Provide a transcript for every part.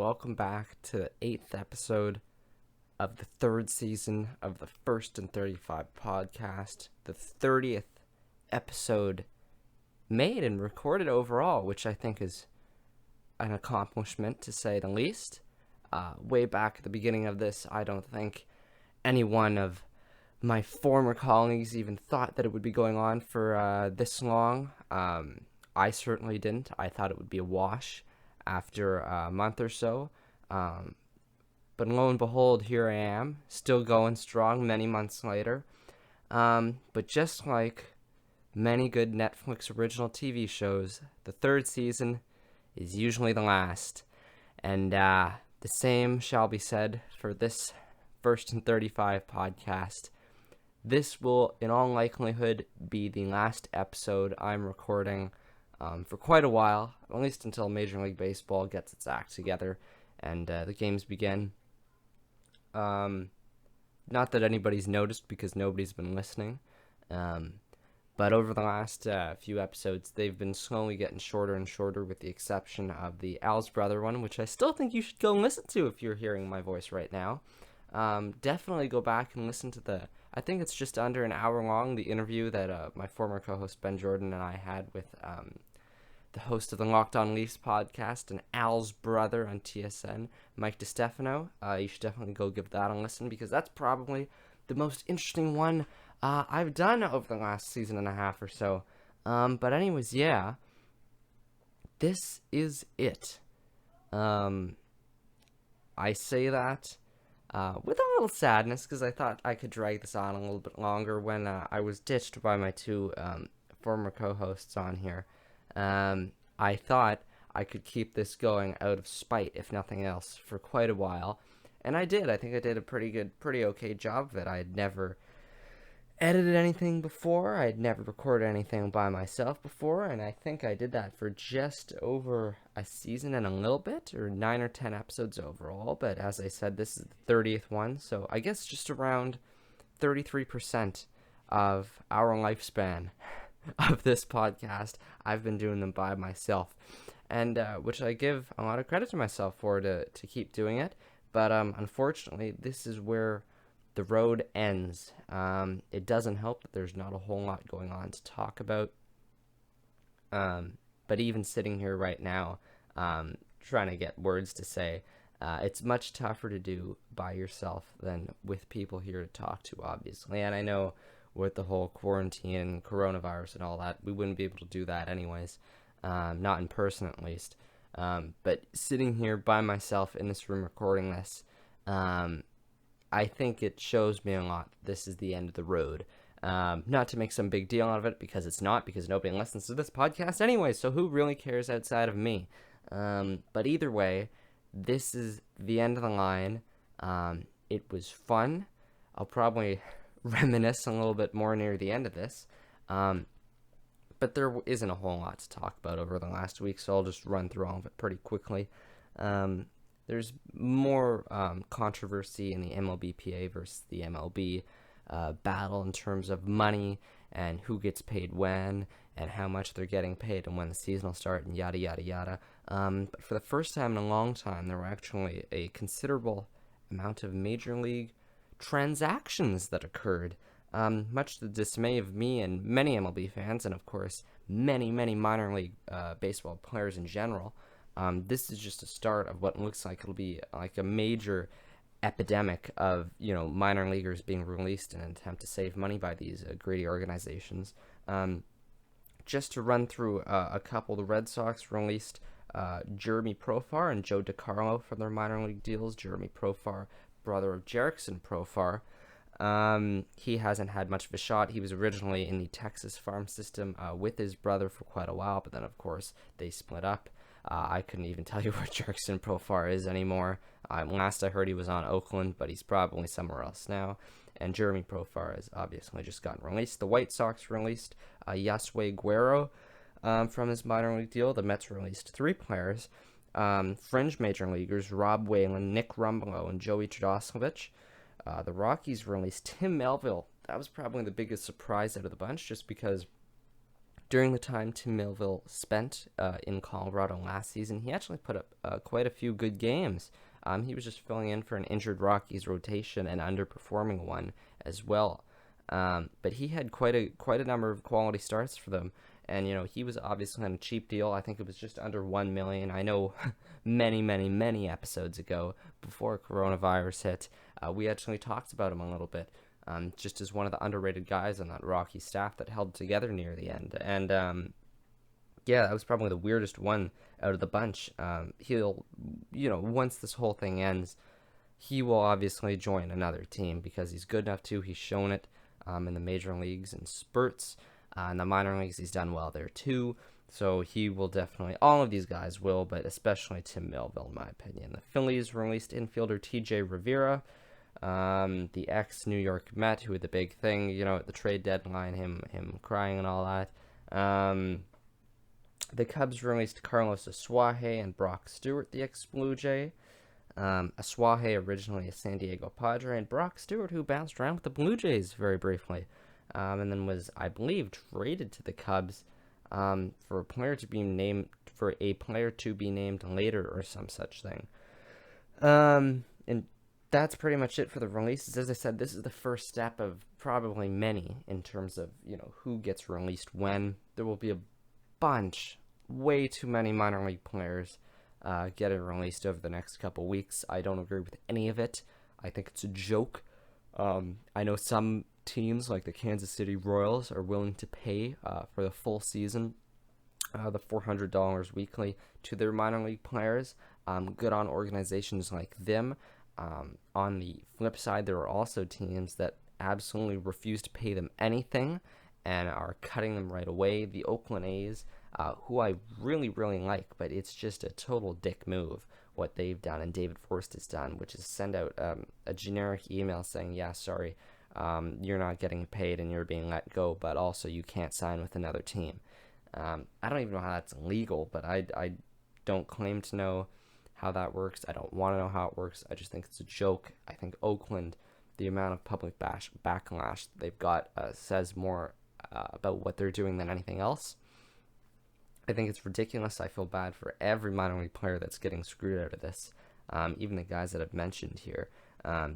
welcome back to the 8th episode of the 3rd season of the First and 35 podcast, the 30th episode made and recorded overall, which I think is an accomplishment to say the least. Way back at the beginning of this, I don't think any one of my former colleagues even thought that it would be going on for this long. I certainly didn't. I thought it would be a wash after a month or so. But lo and behold, here I am, still going strong many months later. But just like many good Netflix original TV shows, the 3rd season is usually the last. And the same shall be said for this First and 35 podcast. This will, in all likelihood, be the last episode I'm recording for quite a while, at least until Major League Baseball gets its act together and the games begin. Not that anybody's noticed because nobody's been listening, but over the last few episodes, they've been slowly getting shorter and shorter, with the exception of the Al's Brother one, which I still think you should go and listen to if you're hearing my voice right now. Definitely go back and listen to I think it's just under an hour long, the interview that my former co-host Ben Jordan and I had with the host of the Locked On Leafs podcast and Al's Brother on TSN, Mike DiStefano. You should definitely go give that a listen, because that's probably the most interesting one I've done over the last season and a half or so. But anyways, yeah, this is it. I say that with a little sadness, because I thought I could drag this on a little bit longer when I was ditched by my two former co-hosts on here. I thought I could keep this going out of spite, if nothing else, for quite a while. And I did. I think I did a pretty okay job of it. I had never edited anything before. I had never recorded anything by myself before. And I think I did that for just over a season and a little bit, or 9 or 10 episodes overall. But as I said, this is the 30th one. So I guess just around 33% of our lifespan of this podcast, I've been doing them by myself, and which I give a lot of credit to myself for, to keep doing it. But unfortunately, this is where the road ends. It doesn't help that there's not a whole lot going on to talk about. But even sitting here right now, trying to get words to say, it's much tougher to do by yourself than with people here to talk to, obviously. And I know with the whole quarantine and coronavirus and all that, we wouldn't be able to do that anyways, not in person at least. But sitting here by myself in this room recording this, I think it shows me a lot that this is the end of the road. Not to make some big deal out of it, because it's not, because nobody listens to this podcast anyway, so who really cares outside of me? But either way, this is the end of the line. It was fun. I'll probably reminisce a little bit more near the end of this, but there isn't a whole lot to talk about over the last week, so I'll just run through all of it pretty quickly. There's more controversy in the MLBPA versus the MLB battle in terms of money and who gets paid when and how much they're getting paid and when the season will start and yada yada yada. But for the first time in a long time, there were actually a considerable amount of Major League transactions that occurred, much to the dismay of me and many MLB fans, and of course many minor league baseball players in general. This is just a start of what looks like it'll be like a major epidemic of minor leaguers being released in an attempt to save money by these greedy organizations. Just to run through a couple, the Red Sox released Jeremy Profar and Joe DiCarlo from their minor league deals. Jeremy Profar, brother of Jerickson Profar. He hasn't had much of a shot. He was originally in the Texas farm system with his brother for quite a while, but then of course they split up. I couldn't even tell you where Jerickson Profar is anymore. Last I heard, he was on Oakland, but he's probably somewhere else now. And Jeremy Profar has obviously just gotten released. The White Sox released Yasui Guerrero from his minor league deal. The Mets released 3 players. Fringe major leaguers Rob Whalen, Nick Rumbelow, and Joey Todoskovich. The Rockies released Tim Melville. That was probably the biggest surprise out of the bunch, just because During the time Tim Melville spent in Colorado last season, he actually put up quite a few good games. He was just filling in for an injured Rockies rotation and underperforming one as well. But he had quite a number of quality starts for them. And, he was obviously on a cheap deal. I think it was just under $1 million. I know many episodes ago, before coronavirus hit, we actually talked about him a little bit, just as one of the underrated guys on that Rocky staff that held together near the end. And, yeah, that was probably the weirdest one out of the bunch. He'll, once this whole thing ends, he will obviously join another team because he's good enough to. He's shown it in the major leagues in spurts. In the minor leagues, he's done well there too. So he will definitely, all of these guys will, but especially Tim Melville, in my opinion. The Phillies released infielder TJ Rivera, the ex-New York Met, who had the big thing, at the trade deadline, him crying and all that. The Cubs released Carlos Asuaje and Brock Stewart, the ex-Blue Jay. Asuaje, originally a San Diego Padre, and Brock Stewart, who bounced around with the Blue Jays very briefly. And then was, I believe, traded to the Cubs for a player to be named later or some such thing. And that's pretty much it for the releases. As I said, this is the first step of probably many in terms of who gets released when. There will be a bunch, way too many minor league players getting released over the next couple weeks. I don't agree with any of it. I think it's a joke. I know some teams like the Kansas City Royals are willing to pay for the full season, the $400 weekly to their minor league players. Good on organizations like them. On the flip side, there are also teams that absolutely refuse to pay them anything and are cutting them right away. The Oakland A's, who I really like, but it's just a total dick move what they've done and David Forst has done, which is send out a generic email saying, yeah, sorry, you're not getting paid and you're being let go, but also you can't sign with another team. I don't even know how that's legal, but I don't claim to know how that works. I don't want to know how it works. I just think it's a joke. I think Oakland, the amount of public backlash they've got says more about what they're doing than anything else. I think it's ridiculous. I feel bad for every minor league player that's getting screwed out of this, even the guys that I've mentioned here,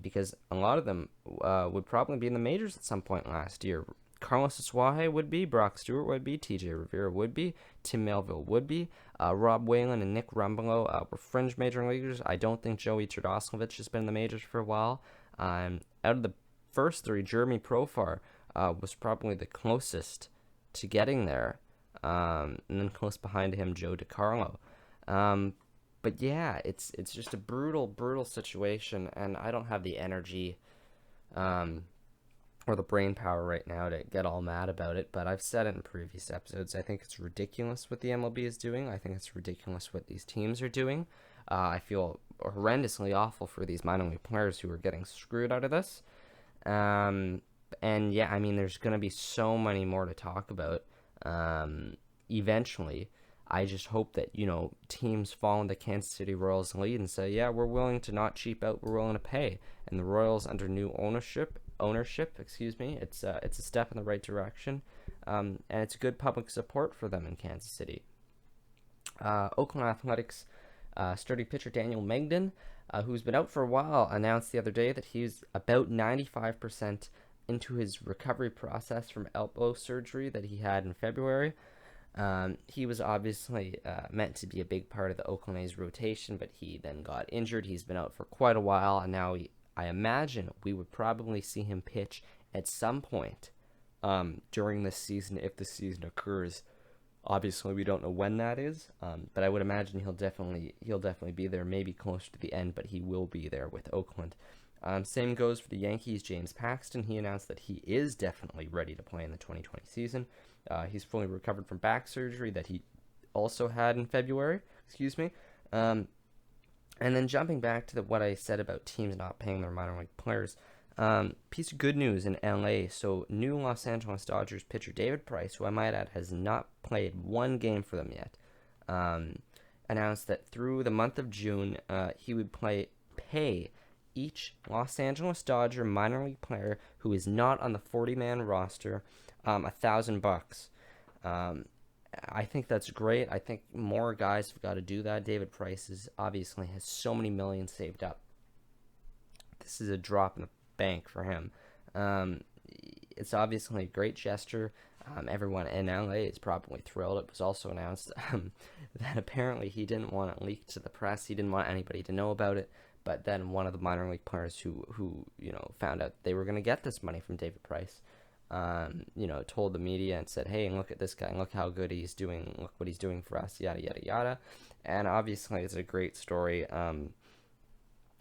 because a lot of them would probably be in the majors at some point last year. Carlos Asuaje would be, Brock Stewart would be, TJ Rivera would be, Tim Melville would be, Rob Whalen and Nick Rumbelow were fringe major leaguers. I don't think Joey Terdoslavich has been in the majors for a while. Out of the first three, Jeremy Profar was probably the closest to getting there, and then close behind him, Joe DiCarlo. But yeah, it's just a brutal situation, and I don't have the energy or the brain power right now to get all mad about it, but I've said it in previous episodes. I think it's ridiculous what the MLB is doing. I think it's ridiculous what these teams are doing. I feel horrendously awful for these minor league players who are getting screwed out of this. And yeah, I mean, there's going to be so many more to talk about eventually. I just hope that, teams follow the Kansas City Royals lead and say, yeah, we're willing to not cheap out, we're willing to pay. And the Royals, under new ownership, it's a step in the right direction, and it's good public support for them in Kansas City. Oakland Athletics starting pitcher Daniel Mengden, who's been out for a while, announced the other day that he's about 95% into his recovery process from elbow surgery that he had in February. He was obviously meant to be a big part of the Oakland A's rotation, but he then got injured. He's been out for quite a while, and now I imagine we would probably see him pitch at some point during this season, if the season occurs. Obviously, we don't know when that is, but I would imagine he'll definitely be there, maybe closer to the end, but he will be there with Oakland. Same goes for the Yankees. James Paxton, he announced that he is definitely ready to play in the 2020 season. He's fully recovered from back surgery that he also had in February. And then jumping back to what I said about teams not paying their minor league players, piece of good news in LA. So new Los Angeles Dodgers pitcher David Price, who I might add has not played one game for them yet, announced that through the month of June, he would pay each Los Angeles Dodger minor league player who is not on the 40-man roster $1,000. I think that's great. I think more guys have got to do that. David Price obviously has so many millions saved up. This is a drop in the bank for him. It's obviously a great gesture. Everyone in LA is probably thrilled. It was also announced that apparently he didn't want it leaked to the press. He didn't want anybody to know about it. But then one of the minor league players who found out they were going to get this money from David Price, told the media and said, "Hey, look at this guy. Look how good he's doing. Look what he's doing for us. Yada yada yada." And obviously, it's a great story.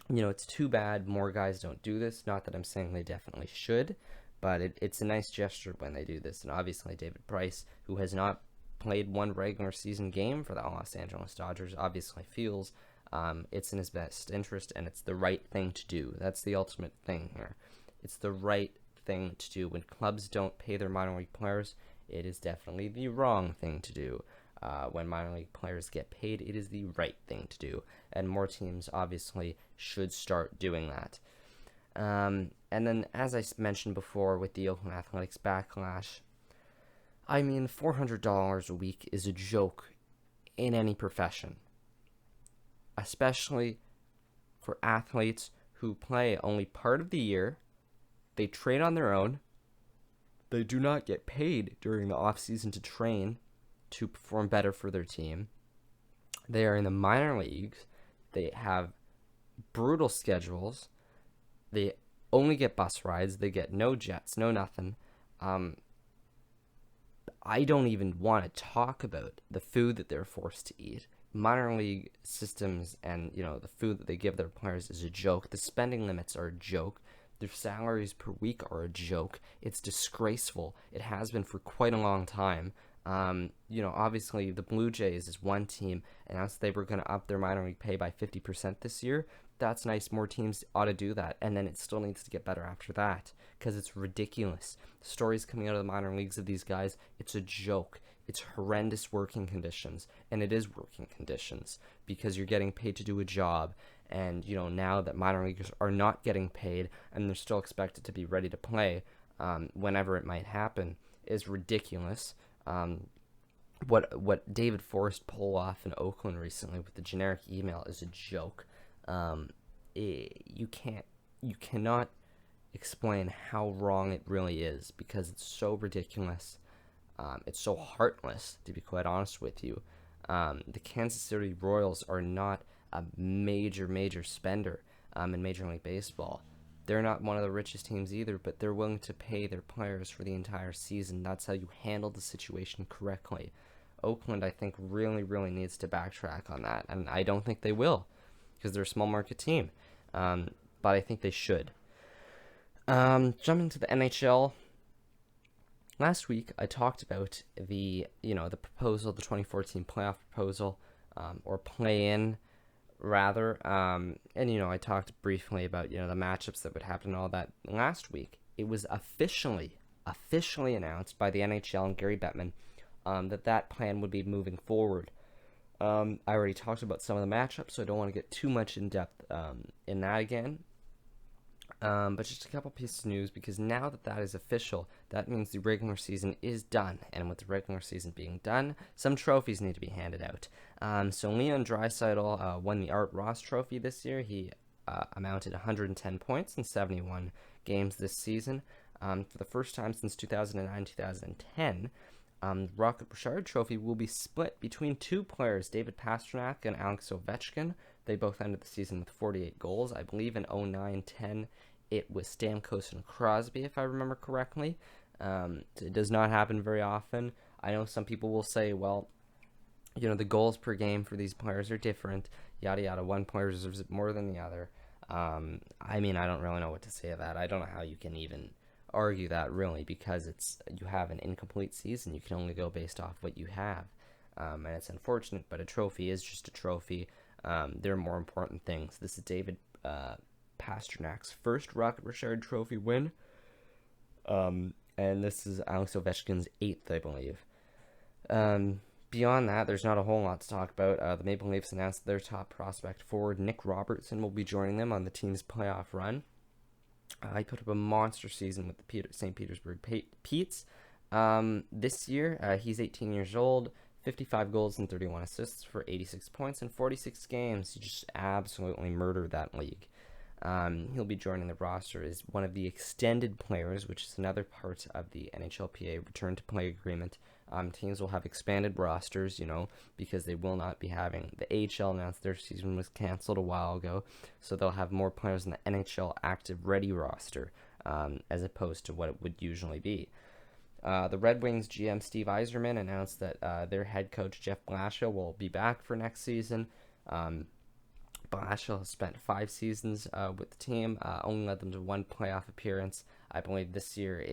It's too bad more guys don't do this. Not that I'm saying they definitely should, but it's a nice gesture when they do this. And obviously, David Price, who has not played one regular season game for the Los Angeles Dodgers, obviously feels it's in his best interest, and it's the right thing to do. That's the ultimate thing here. It's the right thing to do. When clubs don't pay their minor league players, it is definitely the wrong thing to do. When minor league players get paid, it is the right thing to do. And more teams, obviously, should start doing that. And then, as I mentioned before, with the Oakland Athletics backlash, I mean, $400 a week is a joke in any profession, especially for athletes who play only part of the year. They train on their own. They do not get paid during the off-season to train to perform better for their team. They are in the minor leagues. They have brutal schedules. They only get bus rides. They get no jets, no nothing. I don't even want to talk about the food that they're forced to eat. Minor league systems and the food that they give their players is a joke. The spending limits are a joke. Their salaries per week are a joke. It's disgraceful. It has been for quite a long time. Obviously the Blue Jays is one team announced they were going to up their minor league pay by 50% this year. That's nice. More teams ought to do that. And then it still needs to get better after that because it's ridiculous. The stories coming out of the minor leagues of these guys, it's a joke. It's horrendous working conditions, and it is working conditions because you're getting paid to do a job. And, now that minor leaguers are not getting paid and they're still expected to be ready to play whenever it might happen is ridiculous. What David Forrest pulled off in Oakland recently with the generic email is a joke. You cannot explain how wrong it really is because it's so ridiculous. It's so heartless, to be quite honest with you. The Kansas City Royals are not a major spender in Major League Baseball. They're not one of the richest teams either, but they're willing to pay their players for the entire season. That's how you handle the situation correctly. Oakland, I think, really needs to backtrack on that, and I don't think they will because they're a small market team, but I think they should. Jumping to the NHL. Last week, I talked about the proposal, the 2014 playoff proposal, or play-in, rather. And I talked briefly about the matchups that would happen and all that. Last week, it was officially announced by the NHL and Gary Bettman that plan would be moving forward. I already talked about some of the matchups, so I don't want to get too much in depth in that again. But just a couple pieces of news, because now that is official, that means the regular season is done. And with the regular season being done, some trophies need to be handed out. So Leon Draisaitl won the Art Ross Trophy this year. He amounted 110 points in 71 games this season. For the first time since 2009-2010, Rocket Richard Trophy will be split between two players, David Pastrnak and Alex Ovechkin. They both ended the season with 48 goals. I believe in 09-10 it was Stamkos and Crosby, if I remember correctly. It does not happen very often. I know some people will say, well, the goals per game for these players are different, yada yada. One player deserves it more than the other. I don't really know what to say of that. I don't know how you can even argue that, really, because you have an incomplete season. You can only go based off what you have. And it's unfortunate, but a trophy is just a trophy. There are more important things. This is David Pasternak's first Rocket Richard Trophy win. And this is Alex Ovechkin's 8th, I believe. Beyond that, there's not a whole lot to talk about. The Maple Leafs announced their top prospect forward, Nick Robertson, will be joining them on the team's playoff run. He put up a monster season with the St. Petersburg Petes. This year, he's 18 years old, 55 goals and 31 assists for 86 points in 46 games. He just absolutely murdered that league. He'll be joining the roster as one of the extended players, which is another part of the NHLPA return to play agreement. Teams will have expanded rosters, because they will not be having the AHL announced their season was canceled a while ago, so they'll have more players in the NHL active ready roster, as opposed to what it would usually be. The Red Wings GM Steve Yzerman announced that their head coach Jeff Blashill will be back for next season. Blashill has spent 5 seasons with the team, only led them to 1 playoff appearance. I believe this year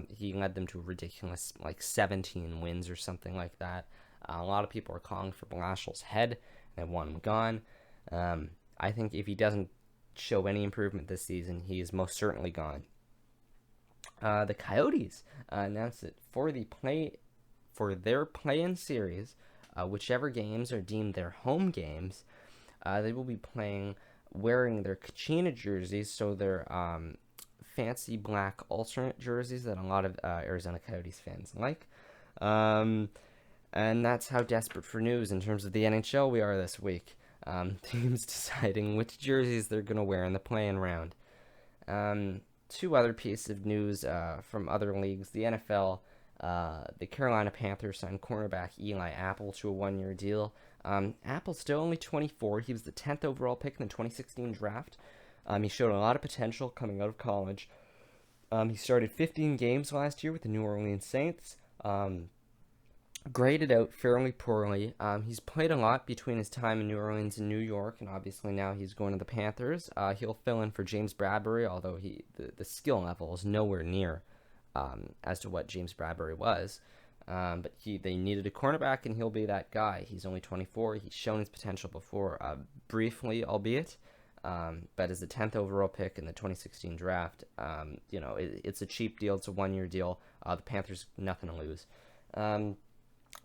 he led them to a ridiculous 17 wins or something like that. A lot of people are calling for Blashill's head. They want him gone. I think if he doesn't show any improvement this season, he is most certainly gone. The Coyotes announced that for their play-in series, whichever games are deemed their home games, they will be playing wearing their Kachina jerseys, so their fancy black alternate jerseys that a lot of Arizona Coyotes fans like. And that's how desperate for news in terms of the NHL we are this week. Teams deciding which jerseys they're going to wear in the play-in round. 2 other pieces of news from other leagues. The NFL, the Carolina Panthers signed cornerback Eli Apple to a 1-year deal. Apple's still only 24. He was the 10th overall pick in the 2016 draft. He showed a lot of potential coming out of college. He started 15 games last year with the New Orleans Saints. Graded out fairly poorly. He's played a lot between his time in New Orleans and New York, and obviously now he's going to the Panthers. He'll fill in for James Bradbury, although the skill level is nowhere near as to what James Bradbury was. But they needed a cornerback, and he'll be that guy. He's only 24. He's shown his potential before, briefly, albeit. But as the 10th overall pick in the 2016 draft, it's a cheap deal. It's a 1-year deal. The Panthers, nothing to lose.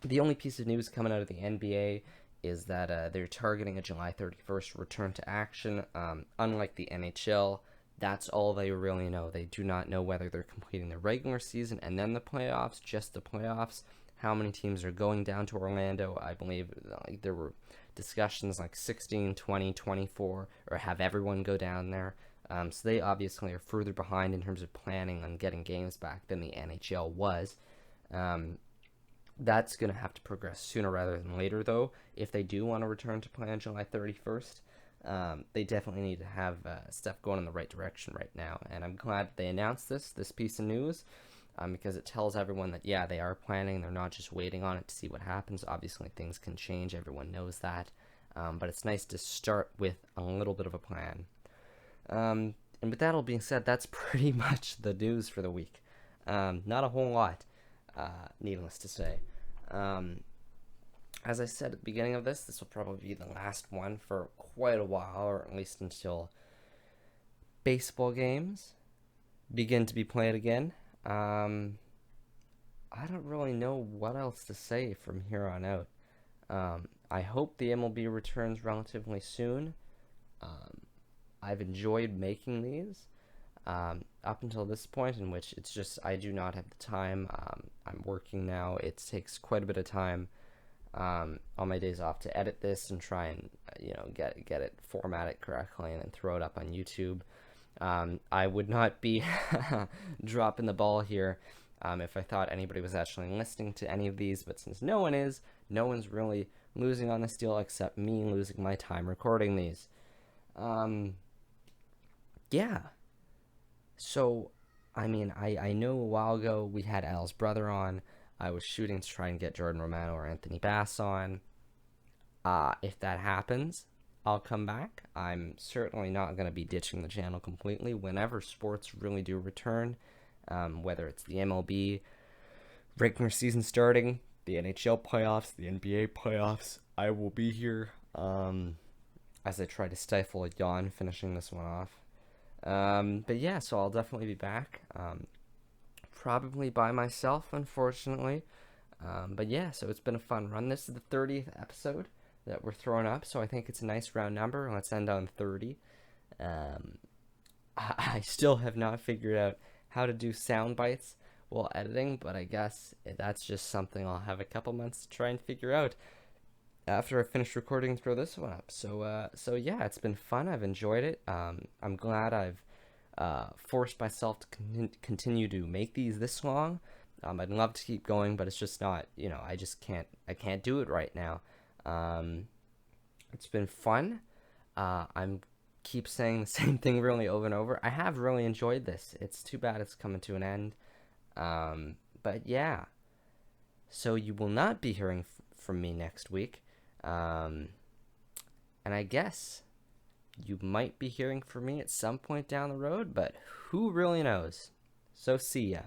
The only piece of news coming out of the NBA is that they're targeting a July 31st return to action. Unlike the NHL, that's all they really know. They do not know whether they're completing the regular season and then the playoffs, just the playoffs. How many teams are going down to Orlando? I believe there were discussions 16, 20, 24, or have everyone go down there. So they obviously are further behind in terms of planning on getting games back than the NHL was. That's going to have to progress sooner rather than later, though. If they do want to return to play on July 31st, they definitely need to have stuff going in the right direction right now. And I'm glad that they announced this piece of news, because it tells everyone that, yeah, they are planning. They're not just waiting on it to see what happens. Obviously, things can change. Everyone knows that. But it's nice to start with a little bit of a plan. And with that all being said, that's pretty much the news for the week. Not a whole lot, needless to say. As I said at the beginning of this will probably be the last one for quite a while, or at least until baseball games begin to be played again. I don't really know what else to say from here on out. I hope the MLB returns relatively soon. I've enjoyed making these up until this point, in which it's just I do not have the time. I'm working now. It takes quite a bit of time on my days off to edit this and try and get it formatted correctly and then throw it up on YouTube. I would not be dropping the ball here if I thought anybody was actually listening to any of these, but since no one is, no one's really losing on this deal except me losing my time recording these. Yeah. So, I mean, I know a while ago we had Al's brother on. I was shooting to try and get Jordan Romano or Anthony Bass on. If that happens, I'll come back. I'm certainly not going to be ditching the channel completely. Whenever sports really do return, whether it's the MLB regular season starting, the NHL playoffs, the NBA playoffs, I will be here as I try to stifle a yawn finishing this one off. But yeah, so I'll definitely be back. Probably by myself, unfortunately. But yeah, so it's been a fun run. This is the 30th episode that we're throwing up, so I think it's a nice round number. Let's end on 30. I still have not figured out how to do sound bites while editing, but I guess that's just something I'll have a couple months to try and figure out after I finish recording and throw this one up. So yeah, it's been fun. I've enjoyed it. I'm glad I've forced myself to continue to make these this long. I'd love to keep going, but it's just not, I just can't. I can't do it right now. It's been fun. I'm keep saying the same thing really over and over. I have really enjoyed this. It's too bad it's coming to an end. But yeah, so you will not be hearing from me next week. And I guess you might be hearing from me at some point down the road, but who really knows? So see ya.